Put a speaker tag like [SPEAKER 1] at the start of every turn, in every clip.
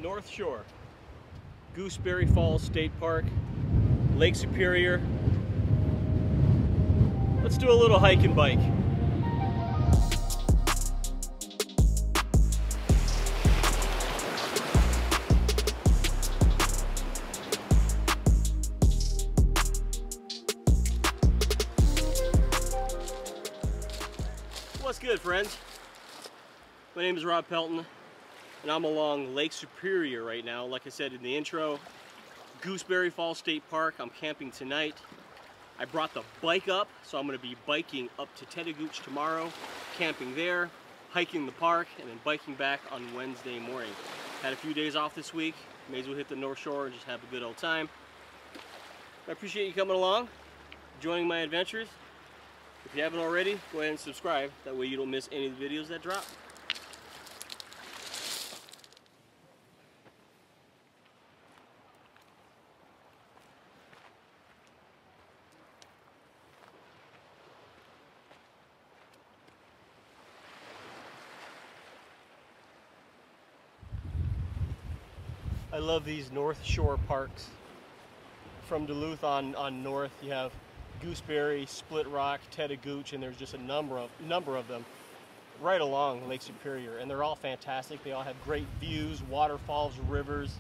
[SPEAKER 1] North Shore, Gooseberry Falls State Park, Lake Superior. Let's do a little hike and bike. What's good, friends? My name is Rob Pelton, and I'm along Lake Superior right now. Like I said in the intro, Gooseberry Falls State Park. I'm camping tonight. I brought the bike up, so I'm going to be biking up to Tettegouche tomorrow, camping there, hiking the park, and then biking back on Wednesday morning. Had a few days off this week. May as well hit the North Shore and just have a good old time. I appreciate you coming along, joining my adventures. If you haven't already, go ahead and subscribe. That way you don't miss any of the videos that drop. I love these North Shore parks. From Duluth on north, you have Gooseberry, Split Rock, Tettegouche, and there's just a number of them right along Lake Superior, and they're all fantastic. They all have great views, waterfalls, rivers.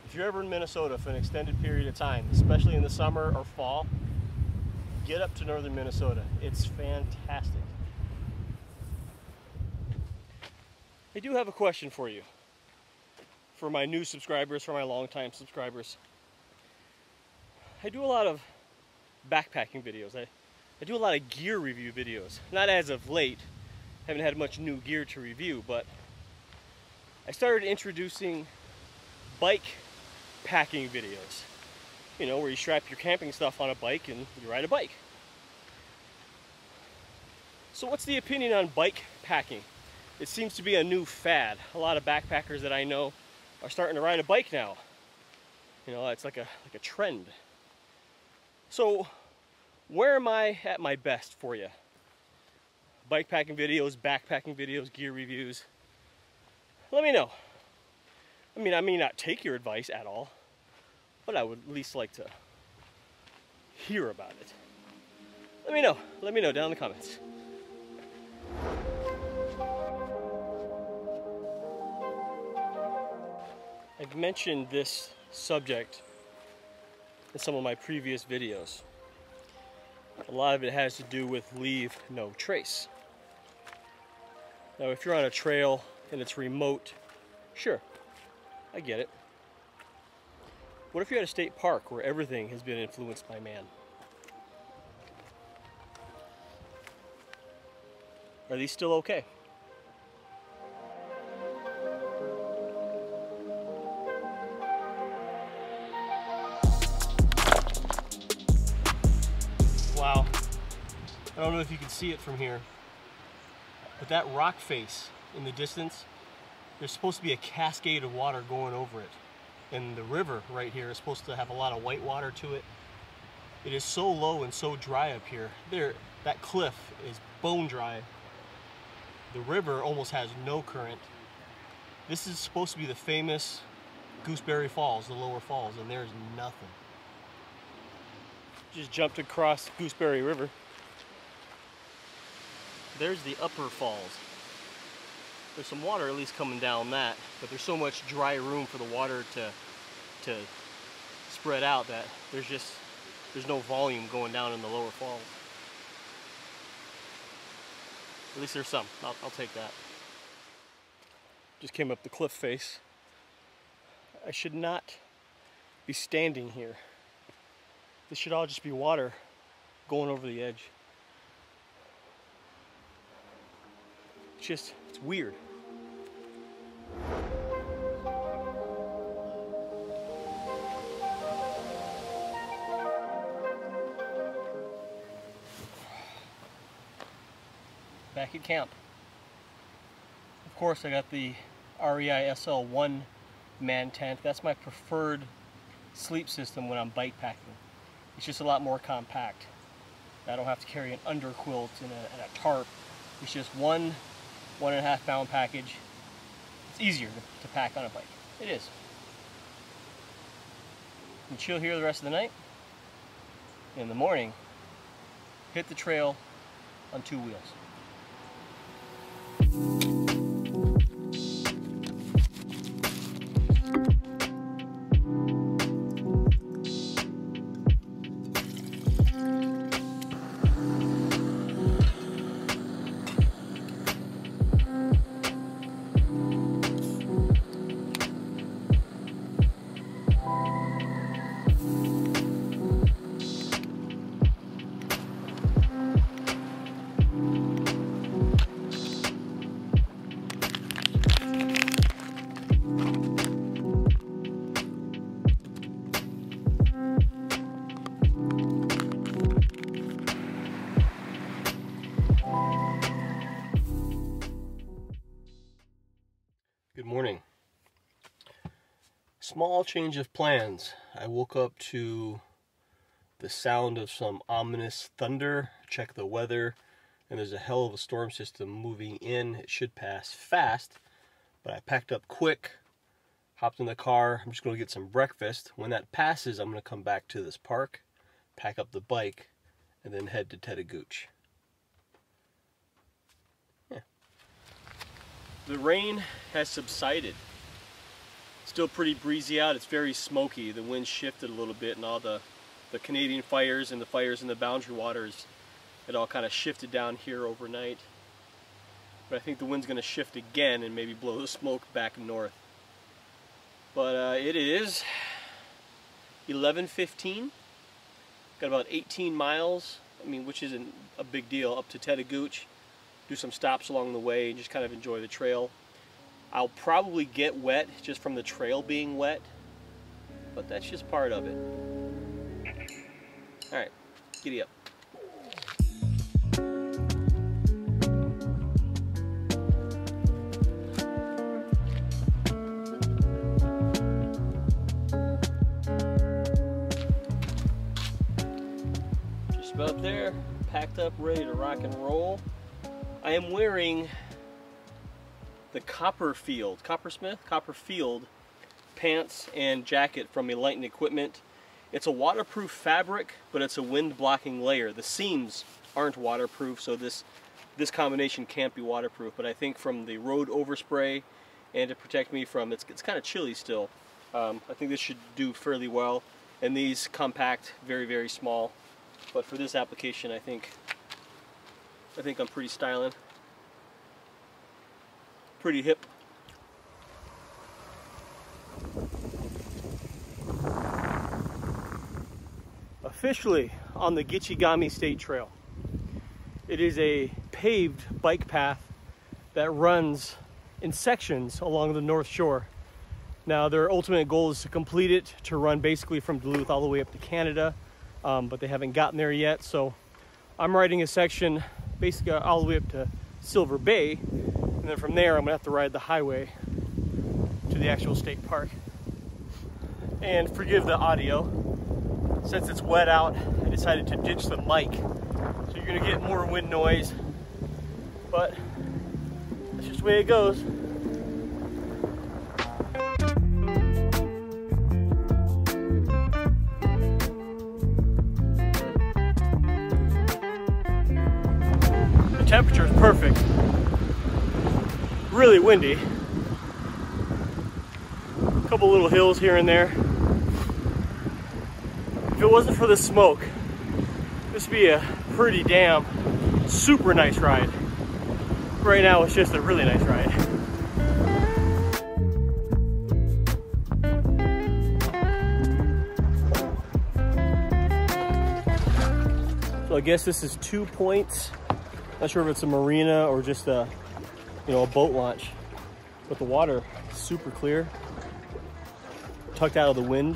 [SPEAKER 1] If you're ever in Minnesota for an extended period of time, especially in the summer or fall, get up to northern Minnesota. It's fantastic. I do have a question for you. For my new subscribers, for my longtime subscribers. I do a lot of backpacking videos. I do a lot of gear review videos. Not as of late, haven't had much new gear to review, but I started introducing bike packing videos. You know, where you strap your camping stuff on a bike and you ride a bike. So what's the opinion on bike packing? It seems to be a new fad. A lot of backpackers that I know are starting to ride a bike now. You know, it's like a trend. So, where am I at my best for you? Bike packing videos, backpacking videos, gear reviews. Let me know. I mean, I may not take your advice at all, but I would at least like to hear about it. Let me know. Let me know down in the comments. I've mentioned this subject in some of my previous videos. A lot of it has to do with leave no trace. Now, if you're on a trail and it's remote, sure, I get it. What if you're at a state park where everything has been influenced by man? Are these still okay? Wow, I don't know if you can see it from here, but that rock face in the distance, there's supposed to be a cascade of water going over it. And the river right here is supposed to have a lot of white water to it. It is so low and so dry up here. That cliff is bone dry. The river almost has no current. This is supposed to be the famous Gooseberry Falls, the lower falls, and there's nothing. Just jumped across Gooseberry River. There's the upper falls. There's some water at least coming down that, but there's so much dry room for the water to spread out that there's no volume going down in the lower falls. At least there's some. I'll take that. Just came up the cliff face. I should not be standing here. This should all just be water going over the edge. It's weird. Back at camp. Of course, I got the REI SL1 man tent. That's my preferred sleep system when I'm bike packing. It's just a lot more compact. I don't have to carry an underquilt and a tarp. It's just 1.5 pound package. it's easier to pack on a bike. It is. You chill here the rest of the night. In the morning, hit the trail on 2 wheels. Good morning. Small change of plans. I woke up to the sound of some ominous thunder, check the weather, and there's a hell of a storm system moving in. It should pass fast, but I packed up quick, hopped in the car. I'm just going to get some breakfast. When that passes, I'm going to come back to this park, pack up the bike, and then head to Tettegouche. The rain has subsided. Still pretty breezy out. It's very smoky. The wind shifted a little bit, and all the Canadian fires and the fires in the boundary waters, it all kind of shifted down here overnight. But I think the wind's going to shift again and maybe blow the smoke back north. But it is 11:15. Got about 18 miles, which isn't a big deal, up to Tettegouche. Do some stops along the way and just kind of enjoy the trail. I'll probably get wet just from the trail being wet, but that's just part of it. All right, giddy up. Just about there, packed up, ready to rock and roll. I am wearing the Copperfield pants and jacket from Enlightened Equipment. It's a waterproof fabric, but it's a wind blocking layer. The seams aren't waterproof, so this combination can't be waterproof, but I think from the road overspray and to protect me from, it's kind of chilly still, I think this should do fairly well. And these compact, very, very small, but for this application I think I'm pretty styling. Pretty hip. Officially on the Gitchi-Gami State Trail. It is a paved bike path that runs in sections along the North Shore. Now their ultimate goal is to complete it, to run basically from Duluth all the way up to Canada, but they haven't gotten there yet, so I'm riding a section basically all the way up to Silver Bay, and then from there I'm gonna have to ride the highway to the actual state park. And forgive the audio, since it's wet out I decided to ditch the mic, so you're gonna get more wind noise, but that's just the way it goes. Temperature is perfect. Really windy. A couple little hills here and there. If it wasn't for the smoke, this would be a pretty damn super nice ride. Right now it's just a really nice ride. So I guess this is 2 points. Not sure if it's a marina or just a, a boat launch, but the water is super clear, tucked out of the wind.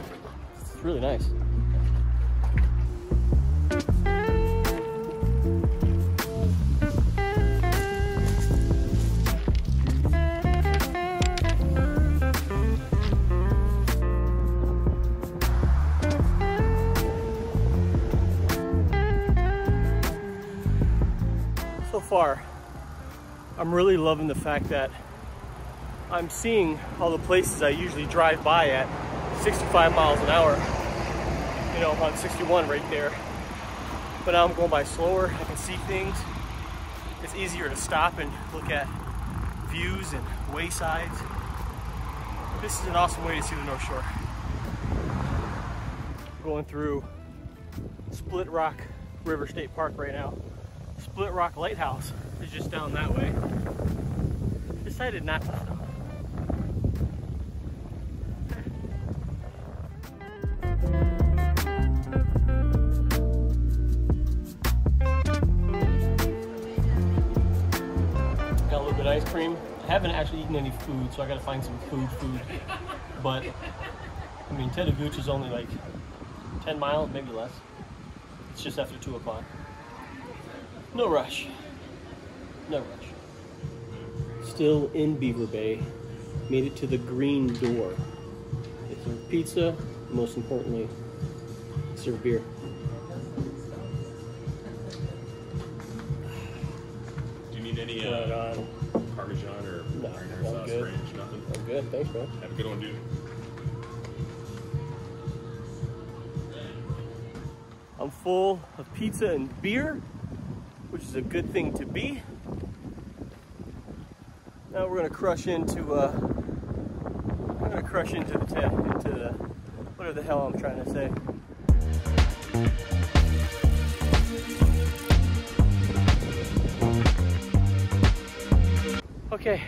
[SPEAKER 1] It's really nice. So far, I'm really loving the fact that I'm seeing all the places I usually drive by at 65 miles an hour. You know, I'm on 61 right there. But now I'm going by slower. I can see things. It's easier to stop and look at views and waysides. This is an awesome way to see the North Shore. We're going through Split Rock River State Park right now. Split Rock Lighthouse is just down that way. Decided not to stop. Got a little bit of ice cream. I haven't actually eaten any food, so I gotta find some food. But, I mean, Tettegouche is only like 10 miles, maybe less. It's just after 2 o'clock. No rush. No rush. Still in Beaver Bay. Made it to the green door. They serve pizza, and most importantly, they serve beer.
[SPEAKER 2] Do you need any Parmesan or marinara sauce, ranch, nothing?
[SPEAKER 1] I'm good, thanks, bro.
[SPEAKER 2] Have a good one, dude.
[SPEAKER 1] I'm full of pizza and beer, which is a good thing to be. Now we're gonna crush into the whatever the hell I'm trying to say. Okay,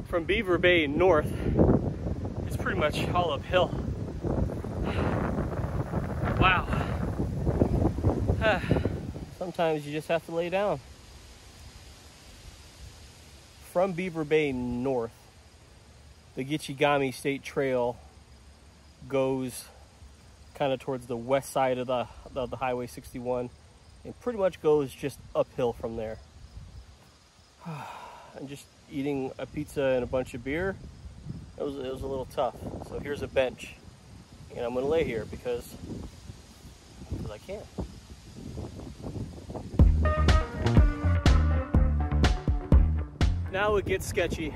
[SPEAKER 1] from Beaver Bay north, it's pretty much all uphill. Wow. Sometimes you just have to lay down. From Beaver Bay north, the Gitchi-Gami State Trail goes kind of towards the west side of the Highway 61 and pretty much goes just uphill from there. And just eating a pizza and a bunch of beer, it was a little tough. So here's a bench, and I'm gonna lay here because I can. Now it gets sketchy.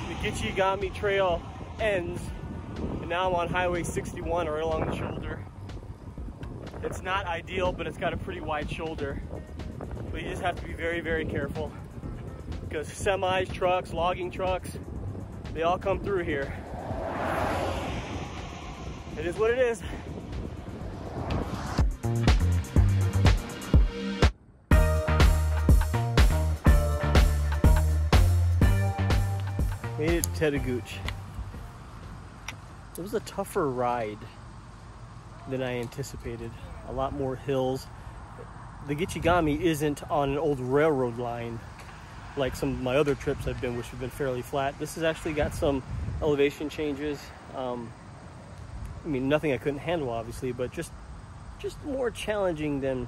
[SPEAKER 1] The Gichigami Trail ends, and now I'm on Highway 61 right along the shoulder. It's not ideal, but it's got a pretty wide shoulder. But you just have to be very, very careful because semis, trucks, logging trucks, they all come through here. It is what it is. Made it to Tettegouche. It was a tougher ride than I anticipated. A lot more hills. The Gichigami isn't on an old railroad line like some of my other trips I've been, which have been fairly flat. This has actually got some elevation changes. I mean, nothing I couldn't handle, obviously, but just more challenging than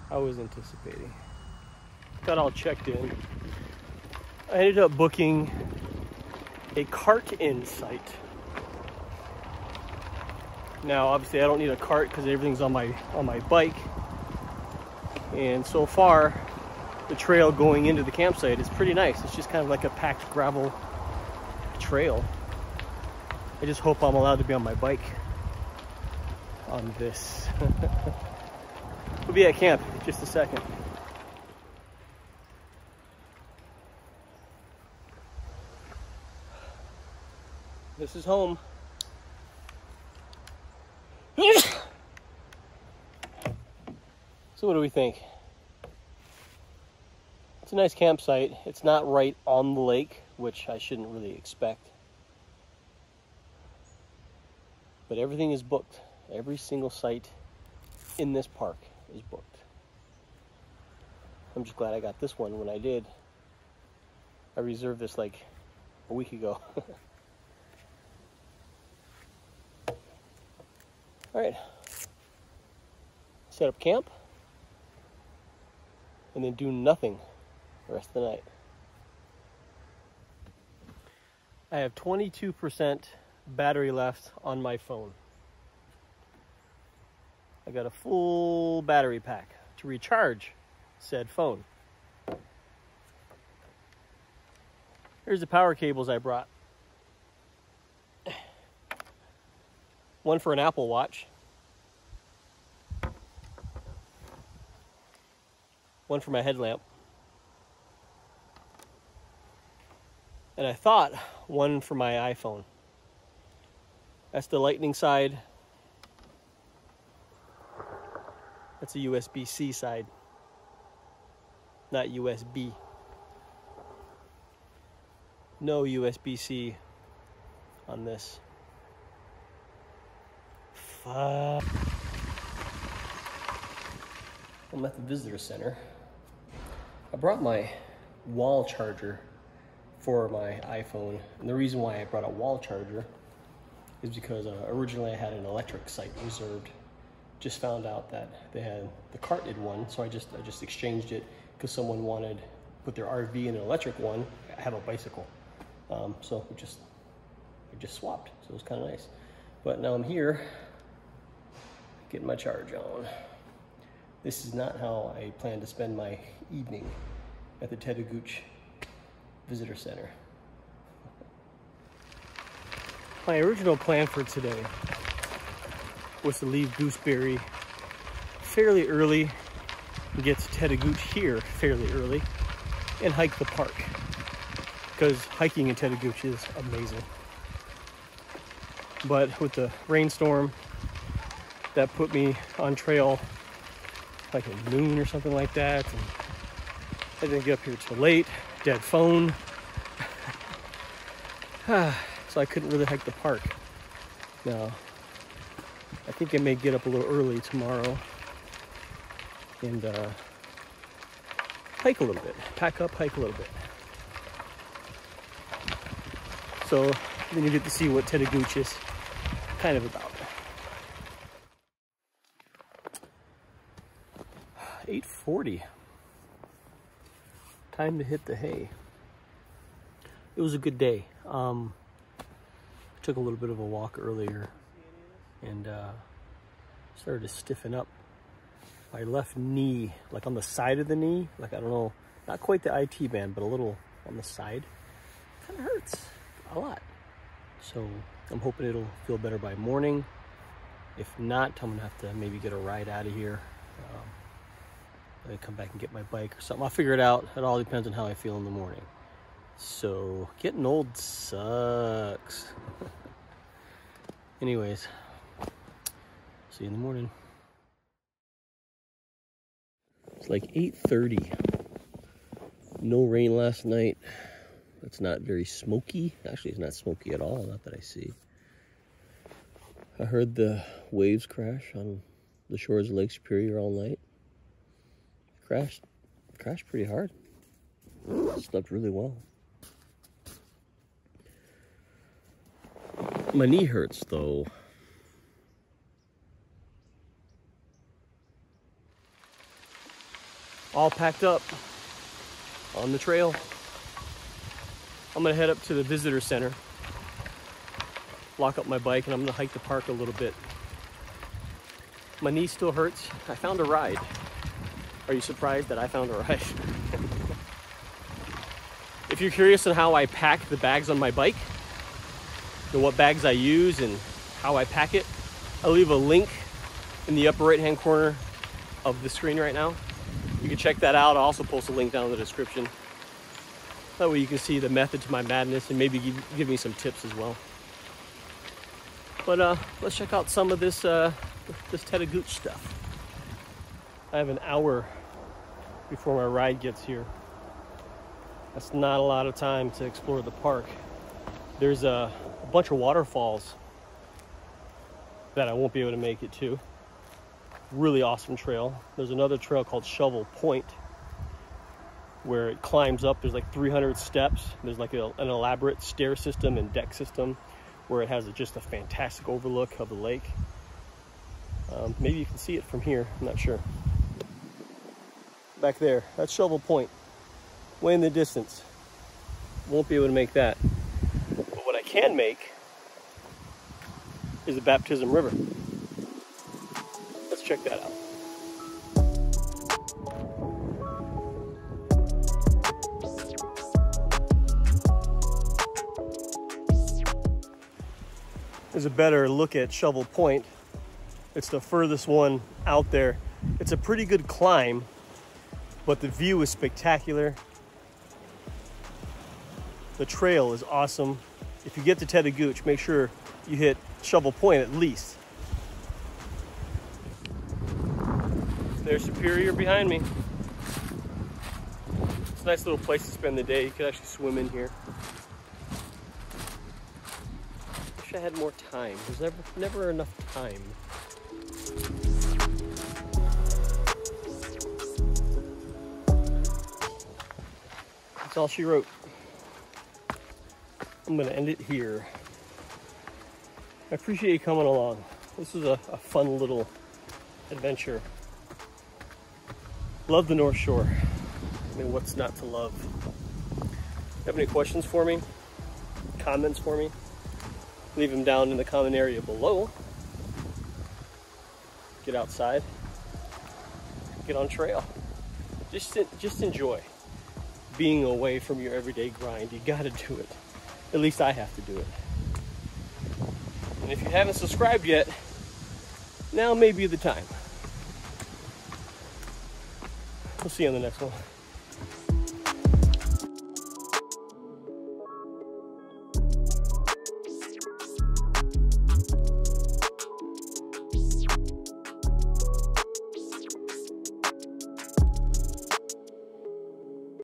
[SPEAKER 1] I was anticipating. Got all checked in. I ended up booking a cart-in site. Now, obviously, I don't need a cart because everything's on my bike. And so far, the trail going into the campsite is pretty nice. It's just kind of like a packed gravel trail. I just hope I'm allowed to be on my bike on this. We'll be at camp in just a second. This is home. So what do we think? It's a nice campsite. It's not right on the lake, which I shouldn't really expect. But everything is booked. Every single site in this park is booked. I'm just glad I got this one when I did. I reserved this like a week ago. All right, set up camp and then do nothing the rest of the night. I have 22% battery left on my phone. I got a full battery pack to recharge said phone. Here's the power cables I brought. One for an Apple Watch. One for my headlamp. And I thought one for my iPhone. That's the lightning side. That's a USB-C side, not USB. No USB-C on this. Fuck. I'm at the visitor center. I brought my wall charger for my iPhone, and the reason why I brought a wall charger is because originally I had an electric site reserved. Just found out that they had the carted one, so I just exchanged it because someone wanted to put their RV in an electric one. I have a bicycle, so we just swapped. So it was kind of nice. But now I'm here, getting my charge on. This is not how I plan to spend my evening at the Tettegouche Visitor Center. My original plan for today was to leave Gooseberry fairly early and get to Tettegouche here fairly early and hike the park, because hiking in Tettegouche is amazing. But with the rainstorm, that put me on trail like at noon or something like that, and I didn't get up here till late, dead phone. So I couldn't really hike the park. Now, I think I may get up a little early tomorrow and hike a little bit, pack up, hike a little bit. So then you get to see what Tettegouche is kind of about. 8:40. Time to hit the hay. It was a good day. Took a little bit of a walk earlier and started to stiffen up. My left knee, like on the side of the knee, like I don't know, not quite the IT band, but a little on the side, kind of hurts a lot. So I'm hoping it'll feel better by morning. If not, I'm gonna have to maybe get a ride out of here. I come back and get my bike or something. I'll figure it out. It all depends on how I feel in the morning. So getting old sucks. Anyways, see you in the morning. It's like 8:30. No rain last night. It's not very smoky. Actually, it's not smoky at all, not that I see. I heard the waves crash on the shores of Lake Superior all night. Crashed pretty hard. Slept really well. My knee hurts though. All packed up on the trail. I'm gonna head up to the visitor center, lock up my bike, and I'm gonna hike the park a little bit. My knee still hurts. I found a ride. Are you surprised that I found a ride? If you're curious on how I pack the bags on my bike, and what bags I use and how I pack it, I'll leave a link in the upper right hand corner of the screen right now. You can check that out. I'll also post a link down in the description. That way you can see the method to my madness and maybe give me some tips as well. But let's check out some of this Tettegouche stuff. I have an hour before my ride gets here. That's not a lot of time to explore the park. There's a bunch of waterfalls that I won't be able to make it to. Really awesome trail. There's another trail called Shovel Point where it climbs up. There's like 300 steps. There's like an elaborate stair system and deck system where it has just a fantastic overlook of the lake. Maybe you can see it from here, I'm not sure. Back there, that's Shovel Point, way in the distance. Won't be able to make that. But what I can make is the Baptism River. Let's check that out. is a better look at Shovel Point. It's the furthest one out there. It's a pretty good climb, but the view is spectacular. The trail is awesome. If you get to Tettegouche, make sure you hit Shovel Point at least. There's Superior behind me. It's a nice little place to spend the day. You could actually swim in here. Wish I had more time. There's never enough time. That's all she wrote. I'm gonna end it here. I appreciate you coming along. This was a fun little adventure. Love the North Shore. I mean, what's not to love? Have any questions for me? Comments for me? Leave them down in the comment area below. Get outside. Get on trail. Just enjoy being away from your everyday grind. You gotta do it. At least I have to do it. And if you haven't subscribed yet, now may be the time. We'll see you on the next one.